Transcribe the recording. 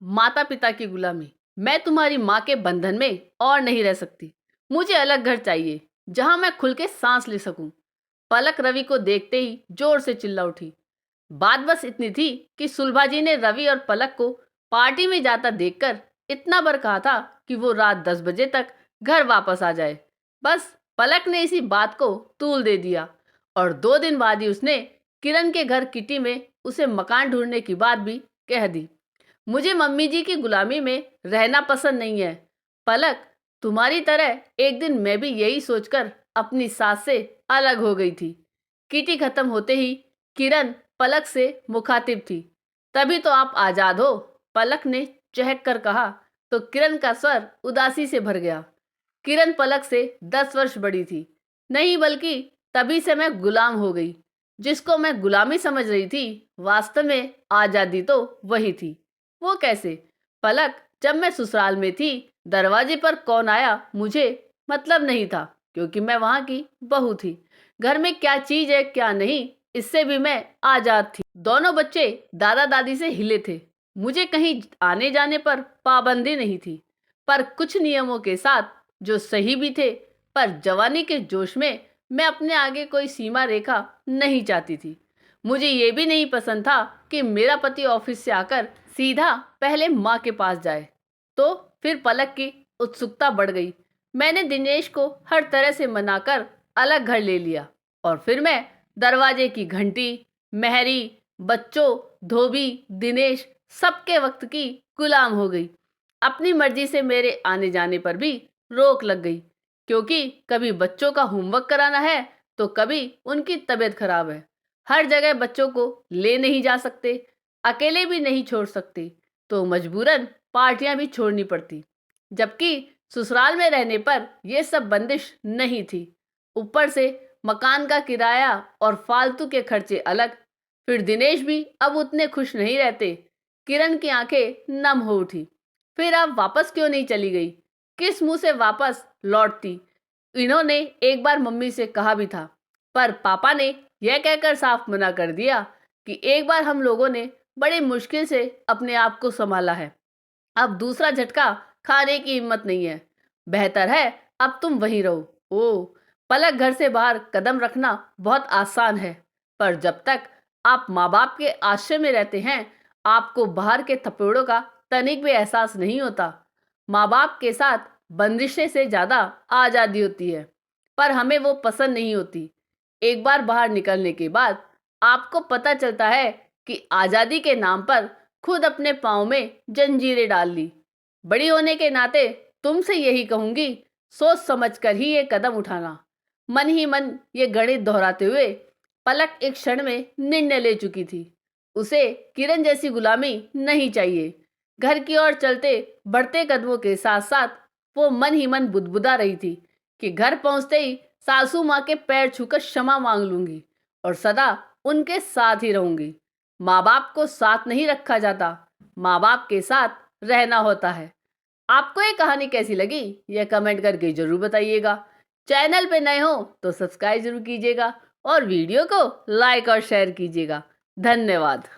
माता पिता की गुलामी। मैं तुम्हारी माँ के बंधन में और नहीं रह सकती। मुझे अलग घर चाहिए जहां मैं खुल के सांस ले सकूं। पलक रवि को देखते ही जोर से चिल्ला उठी। बात बस इतनी थी कि सुलभा जी ने रवि और पलक को पार्टी में जाता देखकर इतना बार कहा था कि वो रात 10 बजे तक घर वापस आ जाए। बस पलक ने इसी बात को तूल दे दिया और 2 दिन बाद ही उसने किरण के घर किटी में उसे मकान ढूंढने की बात भी कह दी। मुझे मम्मी जी की गुलामी में रहना पसंद नहीं है। पलक, तुम्हारी तरह एक दिन मैं भी यही सोचकर अपनी सास से अलग हो गई थी। किटी खत्म होते ही किरण पलक से मुखातिब थी। तभी तो आप आजाद हो, पलक ने चहक कर कहा तो किरण का स्वर उदासी से भर गया। किरण पलक से 10 वर्ष बड़ी थी। नहीं बल्कि तभी से मैं गुलाम हो गई। जिसको मैं गुलामी समझ रही थी, वास्तव में आजादी तो वही थी। वो कैसे? पलक, जब मैं ससुराल में थी, दरवाजे पर कौन आया मुझे मतलब नहीं था, क्योंकि मैं वहां की बहू थी। घर में क्या चीज है क्या नहीं, इससे भी मैं आजाद थी। दोनों बच्चे दादा दादी से हिले थे। मुझे कहीं आने जाने पर पाबंदी नहीं थी, पर कुछ नियमों के साथ जो सही भी थे। पर जवानी के जोश में मैं अपने आगे कोई सीमा रेखा नहीं चाहती थी। मुझे ये भी नहीं पसंद था कि मेरा पति ऑफिस से आकर सीधा पहले माँ के पास जाए। तो फिर पलक की उत्सुकता बढ़ गई। मैंने दिनेश को हर तरह से मनाकर अलग घर ले लिया और फिर मैं दरवाजे की घंटी, मेहरी, बच्चों, धोबी, दिनेश, सबके वक्त की गुलाम हो गई। अपनी मर्जी से मेरे आने जाने पर भी रोक लग गई, क्योंकि कभी बच्चों का होमवर्क कराना है तो कभी उनकी तबीयत खराब है। हर जगह बच्चों को ले नहीं जा सकते, अकेले भी नहीं छोड़ सकते, तो मजबूरन पार्टियां भी छोड़नी पड़ती। जबकि ससुराल में रहने पर यह सब बंदिश नहीं थी। ऊपर से मकान का किराया और फालतू के खर्चे अलग। फिर दिनेश भी अब उतने खुश नहीं रहते। किरण की आंखें नम हो उठी। फिर आप वापस क्यों नहीं चली गई? किस मुंह से वापस लौटती? इन्होंने एक बार मम्मी से कहा भी था, पर पापा ने यह कहकर साफ मना कर दिया कि एक बार हम लोगों ने बड़ी मुश्किल से अपने आप को संभाला है, अब दूसरा झटका खाने की हिम्मत नहीं है। बेहतर है अब तुम वहीं रहो। ओ, पलक, घर से बाहर कदम रखना बहुत आसान है, पर जब तक आप माँ बाप के आश्रय में रहते हैं, आपको बाहर के थपेड़ों का तनिक भी एहसास नहीं होता। माँ बाप के साथ बंदिशें से ज्यादा आजादी होती है, पर हमें वो पसंद नहीं होती। एक बार बाहर निकलने के बाद आपको पता चलता है कि आजादी के नाम पर खुद अपने पाँव में जंजीरें डाल ली। बड़ी होने के नाते तुमसे यही कहूंगी, सोच समझ कर ही ये कदम उठाना। मन ही मन ये गणित दोहराते हुए पलक एक क्षण में निर्णय ले चुकी थी। उसे किरण जैसी गुलामी नहीं चाहिए। घर की ओर चलते बढ़ते कदमों के साथ साथ वो मन ही मन बुदबुदा रही थी कि घर पहुंचते ही सासू माँ के पैर छूकर क्षमा मांग लूंगी और सदा उनके साथ ही रहूंगी। माँ बाप को साथ नहीं रखा जाता, माँ बाप के साथ रहना होता है। आपको ये कहानी कैसी लगी, यह कमेंट करके जरूर बताइएगा। चैनल पे नए हो तो सब्सक्राइब जरूर कीजिएगा और वीडियो को लाइक और शेयर कीजिएगा। धन्यवाद।